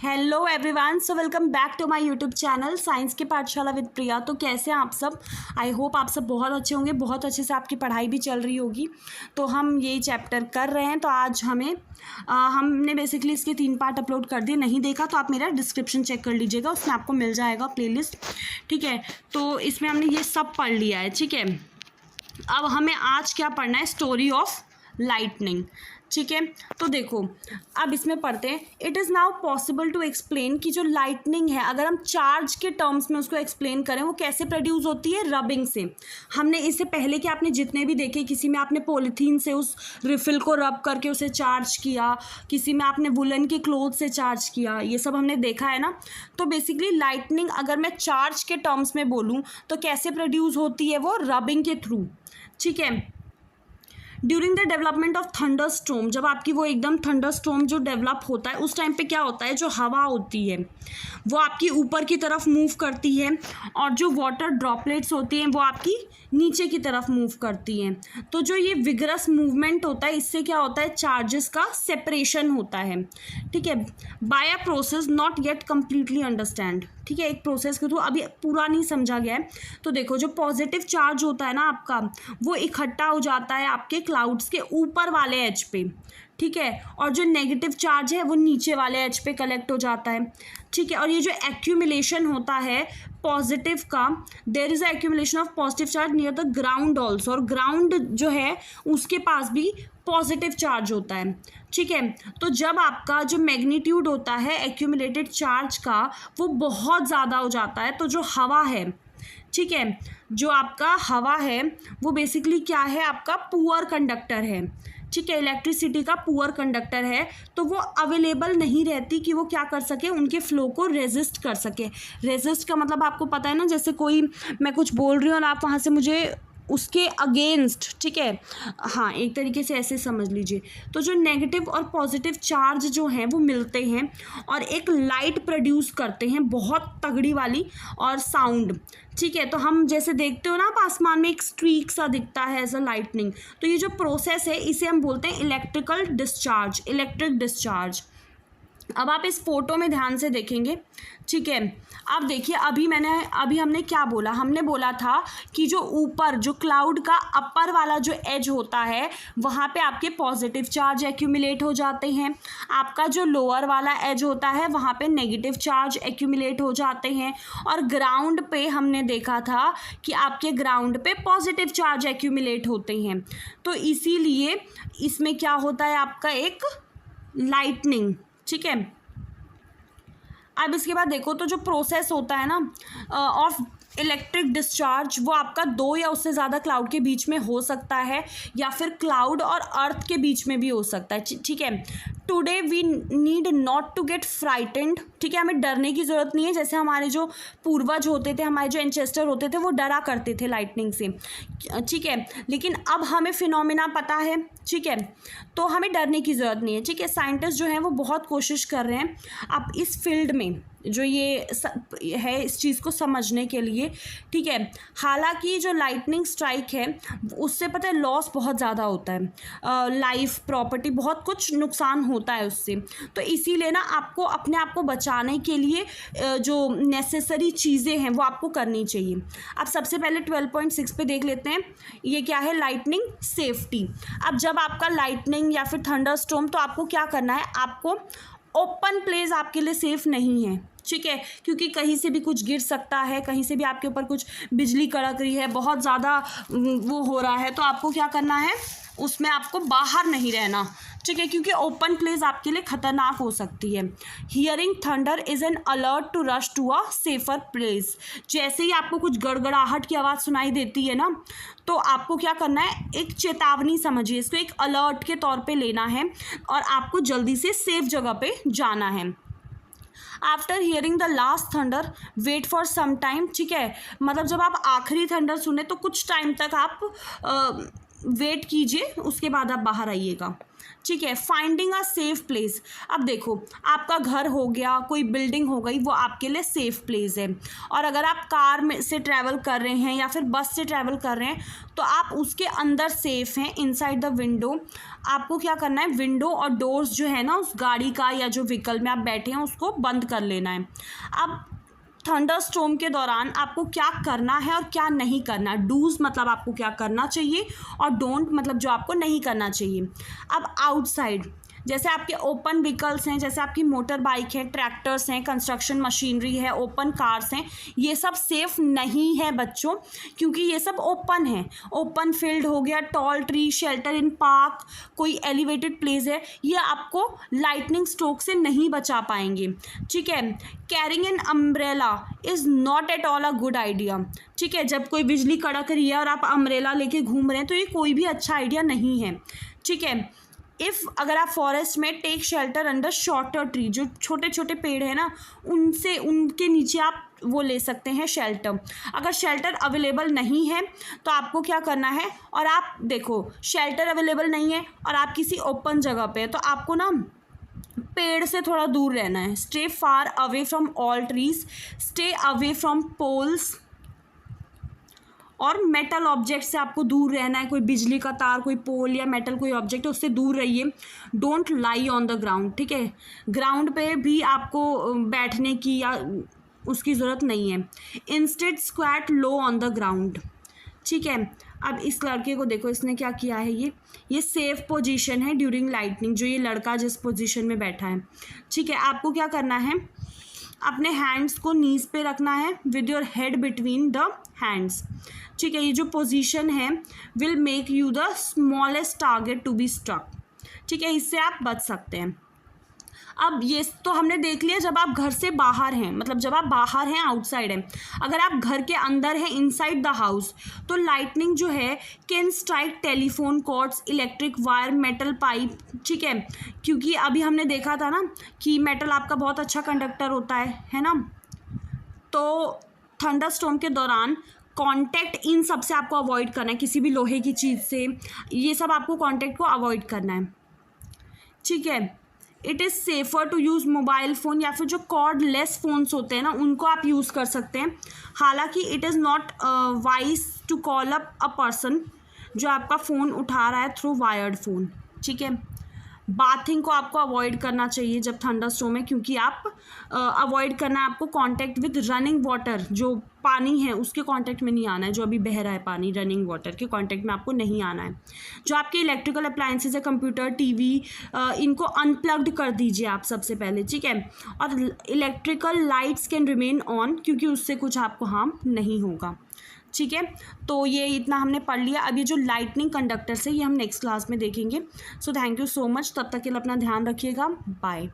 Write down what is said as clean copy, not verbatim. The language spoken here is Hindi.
Hello everyone, so welcome back to my YouTube channel science की पाठशाला विद प्रिया। तो कैसे हैं आप सब? आई होप आप सब बहुत अच्छे होंगे, बहुत अच्छे से आपकी पढ़ाई भी चल रही होगी। तो हम यही चैप्टर कर रहे हैं। तो आज हमने बेसिकली इसके 3 पार्ट अपलोड कर दिए। नहीं देखा तो आप मेरा डिस्क्रिप्शन चेक कर लीजिएगा, उसमें आपको मिल जाएगा प्लेलिस्ट। ठीक है, तो इसमें हमने ये सब पढ़ लिया है। ठीक है, अब हमें आज क्या पढ़ना है? Story of lightning. ठीक है, तो देखो अब इसमें पढ़ते हैं। It is now possible to explain कि जो लाइटनिंग है, अगर हम चार्ज के टर्म्स में उसको एक्सप्लेन करें, वो कैसे प्रोड्यूस होती है? रबिंग से। हमने इससे पहले कि आपने जितने भी देखे, किसी में आपने पॉलीथीन से उस रिफिल को रब करके उसे चार्ज किया, किसी में आपने वुलन के क्लोथ से चार्ज किया, ये सब हमने देखा है ना। तो बेसिकली लाइटनिंग अगर मैं चार्ज के टर्म्स में बोलूँ तो कैसे प्रोड्यूस होती है? वो रबिंग के थ्रू। ठीक है, during the development of thunder storm, जब आपकी वो एकदम थंडर स्टॉर्म जो डेवलप होता है, उस टाइम पे क्या होता है? जो हवा होती है वो आपकी ऊपर की तरफ मूव करती है, और जो वाटर ड्रॉपलेट्स होती हैं वो आपकी नीचे की तरफ मूव करती हैं। तो जो ये विगरस मूवमेंट होता है, इससे क्या होता है? चार्जेस का सेपरेशन होता है। ठीक है, by a process not yet completely understand. ठीक है, एक प्रोसेस के थ्रू, अभी पूरा नहीं समझा गया है। तो देखो, जो पॉजिटिव चार्ज होता है ना आपका, वो इकट्ठा हो जाता है आपके क्लाउड्स के ऊपर वाले एज पे। ठीक है, और जो नेगेटिव चार्ज है वो नीचे वाले एज पे कलेक्ट हो जाता है। ठीक है, और ये जो एक्यूमुलेशन होता है पॉजिटिव का, there is a accumulation of positive charge near the ground also, और ग्राउंड जो है उसके पास भी पॉजिटिव चार्ज होता है। ठीक है, तो जब आपका जो मैग्नीट्यूड होता है एक्यूमुलेटेड चार्ज का, वो बहुत ज़्यादा हो जाता है, तो जो हवा है, ठीक है, जो आपका हवा है वो बेसिकली क्या है? आपका पुअर कंडक्टर है। ठीक है, इलेक्ट्रिसिटी का पुअर कंडक्टर है, तो वो अवेलेबल नहीं रहती कि वो क्या कर सके, उनके फ्लो को रेजिस्ट कर सके। रेजिस्ट का मतलब आपको पता है ना, जैसे कोई मैं कुछ बोल रही हूँ और आप वहाँ से मुझे उसके अगेंस्ट, ठीक है, हाँ, एक तरीके से ऐसे समझ लीजिए। तो जो नेगेटिव और पॉजिटिव चार्ज जो हैं वो मिलते हैं और एक लाइट प्रोड्यूस करते हैं, बहुत तगड़ी वाली, और साउंड। ठीक है, तो हम जैसे देखते हो ना, आप आसमान में एक स्ट्रीक सा दिखता है एज अ लाइटनिंग, तो ये जो प्रोसेस है इसे हम बोलते हैं इलेक्ट्रिकल डिस्चार्ज, इलेक्ट्रिक डिस्चार्ज। अब आप इस फोटो में ध्यान से देखेंगे। ठीक है, अब देखिए, अभी हमने क्या बोला? हमने बोला था कि जो ऊपर, जो क्लाउड का अपर वाला जो एज होता है, वहाँ पे आपके पॉजिटिव चार्ज एक्यूमुलेट हो जाते हैं। आपका जो लोअर वाला एज होता है, वहाँ पे नेगेटिव चार्ज एक्यूमुलेट हो जाते हैं। और ग्राउंड पे हमने देखा था कि आपके ग्राउंड पे पॉजिटिव चार्ज एक्यूमुलेट होते हैं। तो इसीलिए इसमें क्या होता है? आपका एक लाइटनिंग। ठीक है, अब इसके बाद देखो, तो जो प्रोसेस होता है ना ऑफ इलेक्ट्रिक डिस्चार्ज, वो आपका 2 या उससे ज़्यादा क्लाउड के बीच में हो सकता है, या फिर क्लाउड और अर्थ के बीच में भी हो सकता है। ठीक है, today we need not to get frightened. ठीक है, हमें डरने की ज़रूरत नहीं है। जैसे हमारे जो पूर्वज होते थे, हमारे जो एंसेस्टर होते थे, वो डरा करते थे लाइटनिंग से। ठीक है, लेकिन अब हमें फिनोमिना पता है। ठीक है, तो हमें डरने की ज़रूरत नहीं है। ठीक है, साइंटिस्ट जो हैं वो बहुत कोशिश कर रहे हैं अब इस फील्ड में, जो ये है, इस चीज़ को समझने के लिए। ठीक है, हालांकि जो लाइटनिंग स्ट्राइक है उससे पता है लॉस बहुत ज़्यादा होता है, लाइफ, प्रॉपर्टी, बहुत कुछ नुकसान होता है उससे। तो इसीलिए ना आपको अपने आप को बचाने के लिए जो नेसेसरी चीज़ें हैं वो आपको करनी चाहिए। अब सबसे पहले 12.6 पे देख लेते हैं, ये क्या है? Lightning safety. अब जब आपका लाइटनिंग या फिर थंडर स्टॉर्म, तो आपको क्या करना है? आपको ओपन प्लेस आपके लिए सेफ़ नहीं है। ठीक है, क्योंकि कहीं से भी कुछ गिर सकता है, कहीं से भी आपके ऊपर कुछ बिजली कड़क रही है, बहुत ज़्यादा वो हो रहा है, तो आपको क्या करना है? उसमें आपको बाहर नहीं रहना। ठीक है, क्योंकि ओपन प्लेस आपके लिए ख़तरनाक हो सकती है। Hearing thunder is an alert to rush to a safer place. जैसे ही आपको कुछ गड़गड़ाहट की आवाज़ सुनाई देती है ना, तो आपको क्या करना है? एक चेतावनी समझिए इसको, एक अलर्ट के तौर पे लेना है, और आपको जल्दी से सेफ जगह पे जाना है। After hearing the last thunder wait for some time. ठीक है, मतलब जब आप आखिरी थंडर सुने तो कुछ टाइम तक आप वेट कीजिए, उसके बाद आप बाहर आइएगा, ठीक है। फाइंडिंग अ सेफ प्लेस, अब देखो आपका घर हो गया, कोई बिल्डिंग हो गई, वो आपके लिए सेफ प्लेस है। और अगर आप कार में से ट्रैवल कर रहे हैं या फिर बस से ट्रैवल कर रहे हैं तो आप उसके अंदर सेफ हैं, इनसाइड द विंडो। आपको क्या करना है, विंडो और डोर्स जो है ना उस गाड़ी का या जो व्हीकल में आप बैठे हैं उसको बंद कर लेना है। अब थंडरस्टॉर्म के दौरान आपको क्या करना है और क्या नहीं करना। डूज मतलब आपको क्या करना चाहिए और डोंट मतलब जो आपको नहीं करना चाहिए। अब आउटसाइड, जैसे आपके ओपन व्हीकल्स हैं, जैसे आपकी मोटर बाइक है, ट्रैक्टर्स हैं, कंस्ट्रक्शन मशीनरी है, ओपन कार्स हैं, ये सब सेफ़ नहीं है बच्चों, क्योंकि ये सब ओपन है। ओपन फील्ड हो गया, tall tree, shelter in park, कोई एलिवेटेड प्लेस है, ये आपको लाइटनिंग स्ट्रोक से नहीं बचा पाएंगे, ठीक है। Carrying an umbrella is not at all a good idea, ठीक है। जब कोई बिजली कड़क रही है और आप अम्ब्रेला लेके घूम रहे हैं तो ये कोई भी अच्छा आइडिया नहीं है, ठीक है। अगर आप फॉरेस्ट में take shelter under shorter tree, जो छोटे छोटे पेड़ हैं ना उनसे, उनके नीचे आप वो ले सकते हैं शेल्टर। अगर शेल्टर अवेलेबल नहीं है तो आपको क्या करना है, और आप देखो शेल्टर अवेलेबल नहीं है और आप किसी ओपन जगह पे है तो आपको ना पेड़ से थोड़ा दूर रहना है। Stay far away from all trees, stay away from poles, और मेटल ऑब्जेक्ट से आपको दूर रहना है। कोई बिजली का तार, कोई पोल या मेटल कोई ऑब्जेक्ट है उससे दूर रहिए। Don't lie on the ground, ठीक है। ग्राउंड पे भी आपको बैठने की या उसकी ज़रूरत नहीं है। Instead squat low on the ground, ठीक है। अब इस लड़के को देखो, इसने क्या किया है, ये सेफ पोजीशन है ड्यूरिंग लाइटनिंग, जो ये लड़का जिस पोजीशन में बैठा है, ठीक है। आपको क्या करना है, अपने हैंड्स को नीज पे रखना है with your head between the hands, ठीक है। ये जो पोजीशन है will make you the smallest target to be struck, ठीक है। इससे आप बच सकते हैं। अब ये तो हमने देख लिया जब आप घर से बाहर हैं, मतलब जब आप बाहर हैं, आउटसाइड हैं। अगर आप घर के अंदर हैं, इनसाइड द हाउस, तो लाइटनिंग जो है can strike telephone cords, electric wire, metal pipe, ठीक है। क्योंकि अभी हमने देखा था ना कि मेटल आपका बहुत अच्छा कंडक्टर होता है ना। तो थंडरस्टॉर्म के दौरान कांटेक्ट इन सब से आपको अवॉइड करना है, किसी भी लोहे की चीज़ से, ये सब आपको कांटेक्ट को अवॉइड करना है, ठीक है। It is safer to use mobile phone, या फिर जो कॉर्डलेस फ़ोन्स होते हैं ना उनको आप यूज़ कर सकते हैं। हालांकि it is not wise to call up a person जो आपका फ़ोन उठा रहा है थ्रू वायर्ड फ़ोन, ठीक है। बाथिंग को आपको अवॉइड करना चाहिए जब थंडरस्टॉर्म है, क्योंकि आप अवॉइड करना है आपको कांटेक्ट विद रनिंग वाटर, जो पानी है उसके कांटेक्ट में नहीं आना है। जो अभी बह रहा है पानी, रनिंग वाटर के कांटेक्ट में आपको नहीं आना है। जो आपके इलेक्ट्रिकल अप्लायंसेज है, कंप्यूटर, टीवी, इनको अनप्लग्ड कर दीजिए आप सबसे पहले, ठीक है। और electrical lights can remain on, क्योंकि उससे कुछ आपको हार्म नहीं होगा, ठीक है। तो ये इतना हमने पढ़ लिया। अब ये जो लाइटनिंग कंडक्टर्स है ये हम नेक्स्ट क्लास में देखेंगे। So thank you so much, तब तक के लिए अपना ध्यान रखिएगा, बाय।